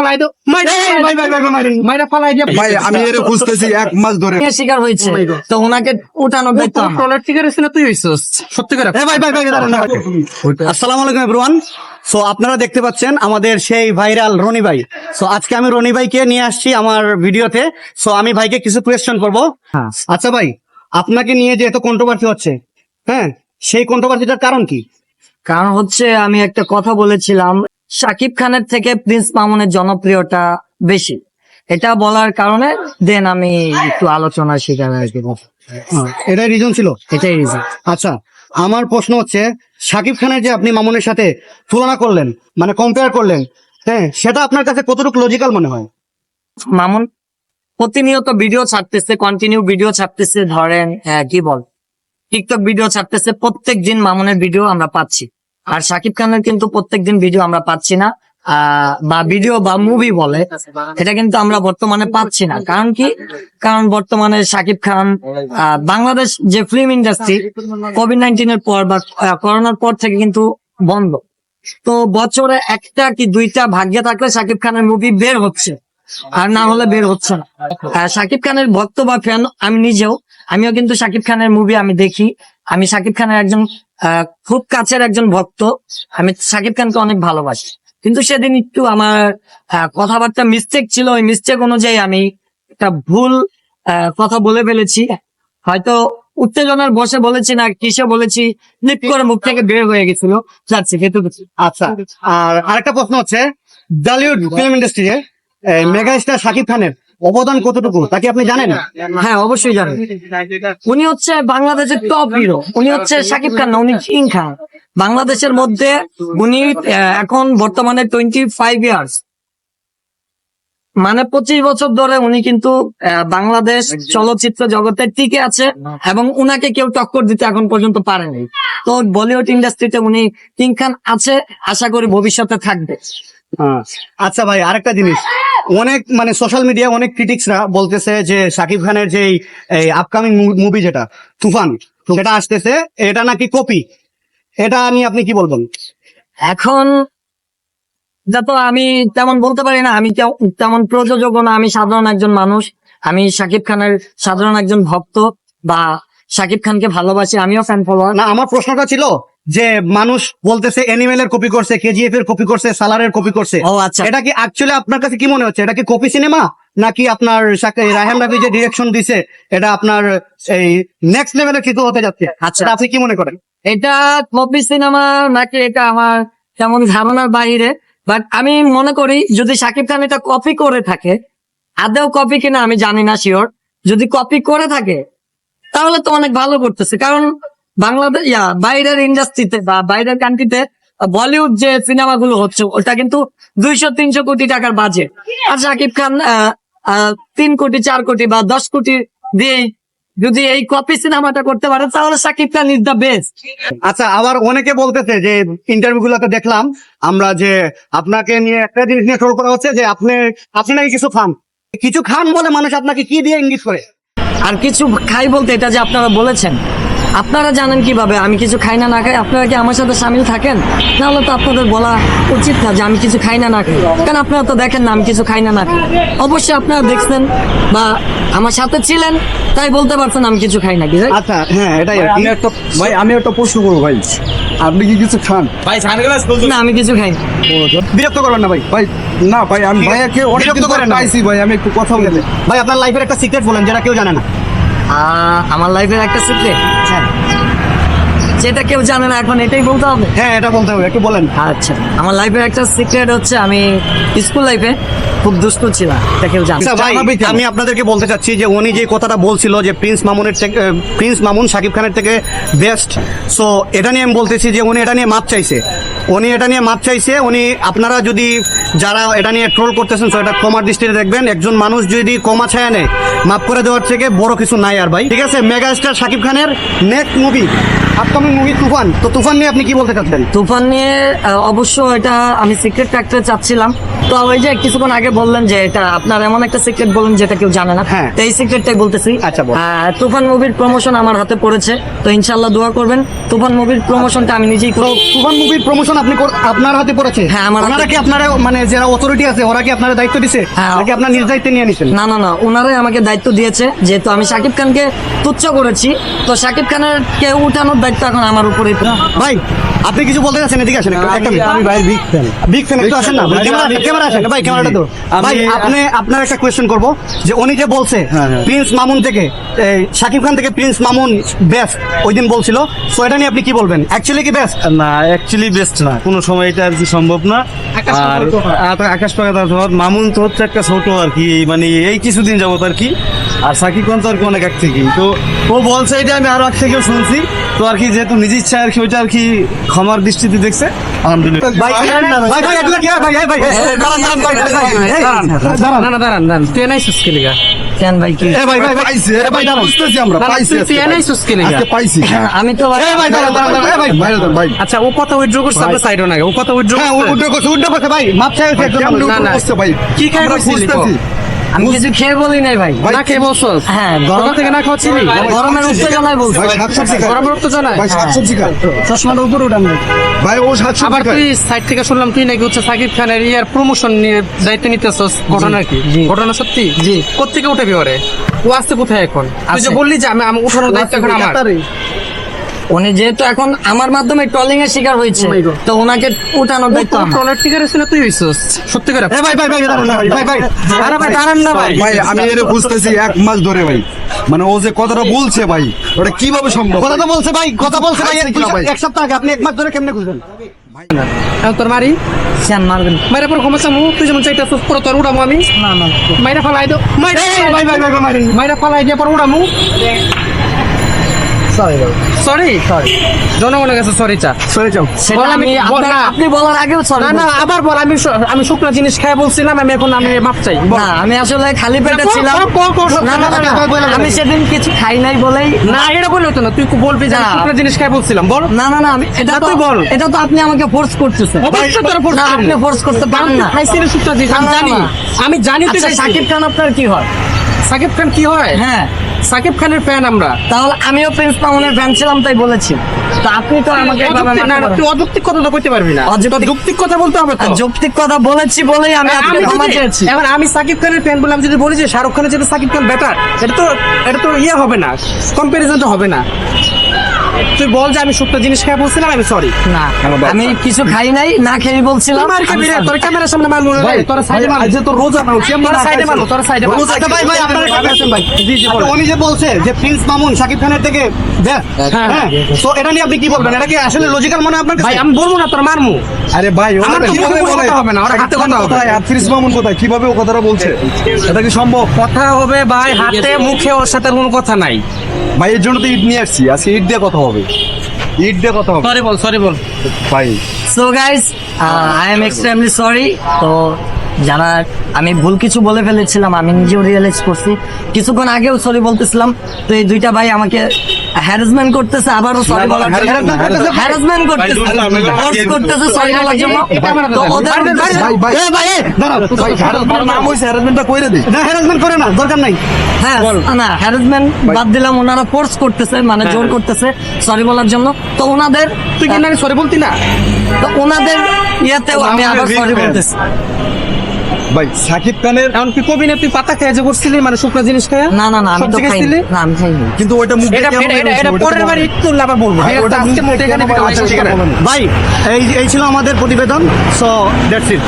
ফালাই দাও মাইরা ফালাই দিয়ে ভাই আমি এর খুঁজতেছি 1 মাস ধরে। শিকার হয়েছে তো ওনাকে উঠানোর দায়িত্ব আমার। ট্রলার ঠিক আছে না তুই হইছস সত্যি করে আসসালামু আলাইকুম এভরিওয়ান। সো আপনারা দেখতে পাচ্ছেন আমাদের সেই ভাইরাল রনি ভাই। সো আজকে আমি রনি ভাইকে নিয়ে আসছি আমার ভিডিওতে। সো আমি ভাইকে কিছু কোয়েশ্চেন করবো। আচ্ছা ভাই, আপনাকে নিয়ে যে এত কন্ট্রোভার্সি হচ্ছে, হ্যাঁ, সেই কন্ট্রোভার্সিটার কারণ কি? কারণ হচ্ছে আমি একটা কথা বলেছিলাম, শাকিব খানের থেকে প্রিন্স মামুনের জনপ্রিয়তা বেশি। এটা বলার কারণে দেন আমি একটু আলোচনার শিকার আর কি। এটাই রিজন ছিল? এটাই রিজন। আচ্ছা, আমার প্রশ্ন হচ্ছে শাকিব খানের যে আপনি মামুনের সাথে তুলনা করলেন, মানে কম্পেয়ার করলেন, হ্যাঁ, সেটা আপনার কাছে কতটুকু লজিক্যাল মনে হয়? মামুন প্রতিনিয়ত ভিডিও ছাড়তেছে, কন্টিনিউ ভিডিও ছাড়তেছে, ধরেন কি বল টিকটক ভিডিও ছাড়তেছে, প্রত্যেক দিন মামুনের ভিডিও আমরা পাচ্ছি। আর শাকিব খানের কিন্তু প্রত্যেক দিন ভিডিও আমরা পাচ্ছি না, বা ভিডিও বা মুভি বলে এটা কিন্তু আমরা বর্তমানে পাচ্ছি না। কারণ কি? কারণ বর্তমানে শাকিব খান বাংলাদেশ যে ফিল্ম ইন্ডাস্ট্রি কোভিড-19 এর পর বা করোনার পর থেকে কিন্তু বন্ধ। তো বছরে একটা কি দুইটা ভাগ্যে থাকলে শাকিব খানের মুভি বের হচ্ছে, আর না হলে বের হচ্ছে না। শাকিব খানের ভক্ত বা ফ্যান আমি নিজেও, আমিও কিন্তু শাকিব খানের মুভি আমি দেখি। আমি শাকিব খানের একজন খুব কাছের একজন ভক্ত। আমি শাকিব খানকে অনেক ভালোবাসি। কিন্তু সেদিন একটু আমার কথাবার্তা মিস্টেক ছিল, ওই মিস্টেক অনুযায়ী আমি একটা ভুল কথা বলে ফেলেছি। হয়তো উত্তেজনার বসে বলেছি না কিসে বলেছি, লিপ করে মুখ থেকে বের হয়ে গেছিল। যাচ্ছে কিন্তু। আচ্ছা, আর আরেকটা প্রশ্ন হচ্ছে, বলিউড ফিল্ম ইন্ডাস্ট্রিতে মেগা স্টার শাকিব খানের অবদান কতটুকু তা কি আপনি জানেন? হ্যাঁ, অবশ্যই জানেন। উনি হচ্ছে বাংলাদেশের টপ হিরো। উনি হচ্ছে শাকিব খান না, উনি কিং খান বাংলাদেশের মধ্যে। উনি এখন বর্তমানে 25 ইয়ার্স, মানে 25 বছর ধরে উনি কিন্তু বাংলাদেশ চলচ্চিত্র জগতে টিকে আছে, এবং উনাকে কেউ টক্কর দিতে এখন পর্যন্ত পারেনি। তো বলিউড ইন্ডাস্ট্রিতে উনি কিং খান আছে, আশা করি ভবিষ্যতে থাকবে। আচ্ছা ভাই, আরেকটা জিনিস, অনেক মানে সোশ্যাল মিডিয়া অনেক ক্রিটিক্সরা বলতেছে যে শাকিব খানের যে আপকামিং মুভি যেটা তুফান, সেটা আসতেছে, এটা নাকি কপি। এটা নিয়ে আপনি কি বলবেন? এখন যা তো আমি তেমন বলতে পারি না, আমি তেমন প্রযোজক না, আমি সাধারণ একজন মানুষ। আমি শাকিব খানের সাধারণ একজন ভক্ত, বা শাকিব খানকে ভালোবাসি, আমিও ফ্যান ফলোয়ার। না, আমার প্রশ্নটা ছিল যে মানুষ বলতেছে অ্যানিমেলের কপি করছে, কেজিএফ এর কপি করছে, সালারের কপি করছে। ও আচ্ছা, এটা কি অ্যাকচুয়ালি আপনার কাছে কি মনে হচ্ছে, এটা কি কপি সিনেমা, নাকি আপনার রায়হান রাফি যে ডিরেকশন দিছে এটা আপনার এই নেক্সট লেভেলের কিছু হতে যাচ্ছে? আচ্ছা, আপনি কি মনে করেন? এটা কপি সিনেমা নাকি এটা আমার তেমন ধারণার বাইরে। বাট আমি মনে করি যদি শাকিব খান এটা কপি করে থাকে, আদৌ কপি কিনা আমি জানি না শিওর, যদি কপি করে থাকে তাহলে তো অনেক ভালো করতেছে। কারণ বাংলাদেশ বাইরের ইন্ডাস্ট্রিতে বা বাইরের কান্ট্রিতে বলিউড যে সিনেমাগুলো হচ্ছে ওটা কিন্তু 200-300 কোটি টাকার বাজেট, আর শাকিব খান 3 কোটি 4 কোটি বা 10 কোটি দিয়ে যদি এই কপি সিনেমাটা করতে পারে তাহলে Shakib Khan is the best. আচ্ছা, আবার অনেকে বলতেছে যে ইন্টারভিউ গুলোতে দেখলাম আমরা যে আপনাকে নিয়ে একটা জিনিস নিয়ে ট্রোল করা হচ্ছে যে আপনি নাকি কিছু খান বলে মানুষ আপনাকে কি দিয়ে ইঙ্গিত করে? আর কিছু খাই বলতে এটা যে আপনারা বলেছেন, আপনারা জানেন কিভাবে আমি কিছু খাই না না খাই? আপনারা কি আমার সাথে সামিল থাকেন? নাহলে তো আপনাদের বলা উচিত না যে আমি কিছু খাই না না খাই, কারণ আপনারা তো দেখেন না আমি কিছু খাই না না খাই। অবশ্যই আপনারা দেখছেন বা আমার সাথে ছিলেন, তাই বলতে পারছেন আমি কিছু খাই না। কি আচ্ছা, হ্যাঁ, এটাই আর কি। আমি একটা প্রশ্ন করবো ভাই, আপনি কি কিছু খান? না, আমি কিছু খাই না। বিরক্ত করবেন না ভাই। ভাই না ভাই, আমি ভাইয়াকে অনেক বিরক্ত কিছু করেন না। পাইছি ভাই, আমি একটু কথা বলতে। ভাই, আপনার লাইফের একটা সিক্রেট বলেন যেটা কেউ জানে না। আমার লাইফের একটা সিক্রেট, যেটা কেউ জানে না, এখন এটাই বলতে হবে? হ্যাঁ, এটা বলতে হবে, একটু বলেন। আচ্ছা, আমার লাইফের একটা সিক্রেট হচ্ছে আমি স্কুল লাইফে খুব দুষ্ট ছিলাম, এটা কেউ জানে। আচ্ছা ভাই, আমি আপনাদেরকে বলতে চাচ্ছি যে উনি যে কথাটা বলছিল যে প্রিন্স মামুন শাকিব খানের থেকে বেস্ট, সো এটা নিয়ে আমি বলতেছি যে উনি এটা নিয়ে মাপ চাইছে। উনি আপনারা যদি যারা এটা নিয়ে ট্রোল করতেছেন, তো এটা ক্ষমার দৃষ্টিতে দেখবেন। একজন মানুষ যদি ক্ষমা ছায়া নেয়, মাফ করে দেওয়ার থেকে বড় কিছু নাই আর ভাই, ঠিক আছে? মেগা স্টার শাকিব খানের নেক্সট মুভি, আপকামিং মুভি তুফান, তো তুফান নিয়ে আপনি কি বলতে চাচ্ছেন? তুফান নিয়ে অবশ্য এটা আমি সিক্রেট রাখতে চাচ্ছিলাম। তো ওই যে কিছুক্ষণ আগে বললেন যে এটা আপনার এমন একটা সিক্রেট বলেন যেটা কেউ জানে না, হ্যাঁ, তো এই সিক্রেটটাই বলতেছি। আচ্ছা, তুফান মুভির প্রমোশন আমার হাতে পড়েছে, তো ইনশাল্লাহ দোয়া করবেন। তুফান মুভির প্রমোশনটা আমি নিজেই করব। তুফান মুভির প্রমোশন আপনার হাতে পড়েছে? হ্যাঁ, আমার হাতে। ওনারা কি আপনারা মানে যারা অথরিটি আছে ওরা কি আপনারা দায়িত্ব দিছে হ্যাঁ। নাকি আপনার নিজ দায়িত্বে নিয়ে নিছেন? না না না, ওনারাই আমাকে দায়িত্ব দিয়েছে, যেহেতু আমি শাকিব খানকে তুচ্ছ করেছি, তো শাকিব খানের কে উঠানোর দায়িত্ব এখন আমার উপরে। ভাই আপনি কিছু বলতে চাচ্ছেন? এদিকে আসেন একটু, একটা মিনিট। আমি ভাই বিগ ফ্যান। বিগ ফ্যান, একটু আসেন না ক্যামেরা আসেন ভাই, ক্যামেরাটা তো ভাই আপনার একটা কোয়েশ্চেন করব যে উনি যে বলছে প্রিন্স মামুন থেকে শাকিব খান থেকে প্রিন্স মামুন বেস্ট ওই দিন বলছিল, সো এটা নিয়ে আপনি কি বলবেন? অ্যাকচুয়ালি কি বেস্ট? না, অ্যাকচুয়ালি বেস্ট না, কোনো সময় এটা আর কি সম্ভব না। আর আকাশ পাকা তফাৎ। মামুন তো হচ্ছে একটা ছোট আর কি, মানে এই কিছুদিন যাবত আর কি, আর সাকিব খান তো আর কি অনেক আগ থেকেই। তো ও বলছে এটা আমি আরো আগ থেকেও শুনছি, তো আর কি যেহেতু নিজ ইচ্ছা আর কি ওইটা আর কি ক্ষমার দৃষ্টিতে দেখছে, আলহামদুলিল্লাহ। ভাই ভাই এগুলা কি? ভাই ভাই দাঁড়ান না না দাঁড়ান তুই এনাইছিস কি লিগা? কেন ভাই কি? ভাই ভাই পাইছি, এ ভাই বুঝতেছি আমরা, পাইছি তুই এনাইছিস কি লিগা? আজকে পাইছি। আমি তো ভাই দাঁড়ান ভাই ভাই দাঁড়ান, ভাই আচ্ছা ও কথা উইথড্র করছে, আমরা সাইডও না, ও কথা উইথড্র হ্যাঁ উল্টো করছে ভাই, মাপ চাইছে একদম। কেমনে না, না। করছে ভাই? কি খাই আমরা বলছিলি? বুঝতেছি। আমি কিছু খেয়ে বলি নাই ভাই। না খেয়ে বলছস? হ্যাঁ, সকাল থেকে না খাওয়াচ্ছিলি? গরমের উত্তেজনায় বলছি। ভাই শাকসবজি খায়। গরমের উত্তেজনায়? ভাই শাকসবজি খায়। চশমাটা উপরে উঠান ভাই। ভাই ও শাকসবজি আবার খায়। তুই সাইড থেকে শুনলাম তুই নাকি হচ্ছে সাকিব খানের ইয়ার প্রমোশন নিয়ে দায়িত্ব নিতেছস, ঘটনা কি? জি। ঘটনা সত্যি? জি। কোত্থেকে উঠে ওরে? ও আসছে কোথায় এখন? তুই যে আছে। বললি যে আমি উঠানোর দায়িত্ব এখন আমার। উনি যেহেতু এখন আমার মাধ্যমে ট্রলিং এর শিকার হয়েছে, তো ওনাকে উঠানোর দায়িত্ব আমার। ট্রলার টিকার এসে না তুই হইছস? সত্যি করে? ভাই দাঁড়ান না ভাই ভাই আরে ভাই দাঁড়ান না ভাই। ভাই আমি এটা বুঝতেছি 1 মাস ধরে ভাই, মানে ও যে কথাটা বলছে ভাই ওটা কিভাবে সম্ভব? কথা তো বলছে ভাই, কথা বলছে ভাই খাইছে কিনা ভাই? এক সপ্তাহ আগে, আপনি 1 মাস ধরে কেমনে খুঁজবেন? এখন তোর মারি কেন মারবেন? মাইরা পর ক্ষমতা মু তুই যেমন চাইতে পুরো তোর উড়ামু আমি। না না, মাইরা ফালাই দো, মাইরা ভাই মারি। মাইরা ফালাই দিয়ে পর উড়ামু। সরি জনগণের কাছে সরি চা। সরে যাও। সেটা বল, আমি বল না। আপনি বলার আগেও সরি। না না আবার বল, আমি শুকনা জিনিস খাই বলছিলাম, আমি এখন মাপ চাই। বল। না, আমি আসলে খালি পেটে কর, ছিলাম। কর, কর, কর। না না না, আমি সেদিন কিছু খাই নাই বলেই। না এটা বললে হতো না, তুই বলবি যে আমি না। শুকনা জিনিস খাই বলছিলাম। বল না না না, আমি এটা না, তো তুই বল। এটা তো আপনি আমাকে ফোর্স করতেছেন। অবশ্যই তোরা force না, করবি। আপনি ফোর্স করতে পারেন না। খাইছি না শুকনা জিনিস, আমি না, না, জানি। না। আমি জানি তুই আচ্ছা, খাইছিস। শাকিব খান আপনার কি হয়? সাকিব খান কি হয়? হ্যাঁ, সাকিব খানের ফ্যান আমরা। তাহলে আমিও প্রিন্স মামুনের ফ্যান ছিলাম, তাই বলেছি। তো আপনি তো আমাকে এভাবে অযৌক্তিক- না, মারতে না, পারেন তুই অযৌক্তিক কথা তো কইতে পারবি না। অযৌক্তিক- যৌক্তিক কথা বলতে হবে তো। আর যৌক্তিক কথা বলেছি বলেই আমি আমি আপনাকে ক্ষমা যদি- চেয়েছি। এবার আমি সাকিব খানের ফ্যান বলে আমি যদি বলি যে শাহরুখ খানের যেটা সাকিব খান বেটার, এটা তো ইয়ে হবে না, কম্পারিজন হবে না। তুই বল যে আমি শুকনো জিনিস খাই বলছিলাম, আমি সরি। না, আমি কিছু খাই নাই, না খেয়ে বলছিলাম। মার খাবি রে, তোর ক্যামেরার সামনে মারবো না রে, তোরা সাইডে মারবো। আজ তো রোজা নাও, কেমন তোরা সাইডে মারবো, তোরা সাইডে মারবো। আচ্ছা ভাই আপনারা কেমন আছেন ভাই? জি জি বল। আচ্ছা, উনি যে বলছে যে প্রিন্স মামুন শাকিব খানের থেকে বেস্ট, হ্যাঁ। হ্যাঁ, তো এটা নিয়ে আপনি কি বলবেন? এটা কি আসলে লজিক্যাল মনে হয় আপনার কাছে? ভাই আমি বলবো না, তোর মারমু। আরে ভাই ওরা আমার তো কিভাবে মুখে বলে? কথা হবে না, ওরা হাতে কথা হবে। কোথায় আর ফ্রিজ মামুন কোথায়? কিভাবে ও কথাটা বলছে? এটা কি সম্ভব? কথা হবে ভাই, হাতে মুখে ওর সাথে কোনো কথা নাই। ভাই এর জন্য তো ইট নিয়ে আসছি, আজকে ইট দিয়ে কথা হবে, ইট দিয়ে কথা হবে সরি বল। ভাই। So guys, I am extremely sorry. তো যারা আমি ভুল কিছু বলে ফেলেছিলাম, আমি নিজেও রিয়েলাইজ করছি, কিছুক্ষণ আগেও সরি বলতেছিলাম। তো এই দুইটা ভাই আমাকে হ্যারাসমেন্ট করতেছে, আবারও সরি বলার জন্য। হ্যারাসমেন্ট করতেছে, ফোর্স করতেছে সরি বলার জন্য। তো ওদের ভাই ভাই দাঁড়াও ভাই হ্যারাসমেন্ট নাম হইছে, হ্যারাসমেন্টটা কইরে দি। না, হ্যারাসমেন্ট করে না, দরকার নাই। হ্যাঁ, না হ্যারাসমেন্ট বাদ দিলাম, ওনারা ফোর্স করতেছে, মানে জোর করতেছে সরি বলার জন্য। তো ওনাদের তুই কি না সরি বলতি না? তো ওনাদের ইয়েতেও আমি আবার সরি বলতেছি। ভাই সাকিব খানের এখন কি কবি না তুই পাতা খেয়ে যে করছিলি, মানে শুকনো জিনিস খায়? না না না, আমি তো সবজি খাইনি। খাইছিলি? না, আমি খাইনি। কিন্তু ওইটা মুখ দিয়ে এটা কেমন বের হইছে? ওইটা পরের তো- বার একটু আবার বলবো। ভাই, ঠিক আছে, ওটা আজকে মুখ দিয়ে মোটে এখানে কেমন ভিডিও বের হইছে? শেষ করে। ভাই এই ছিল আমাদের প্রতিবেদন, সো দ্যাটস ইট।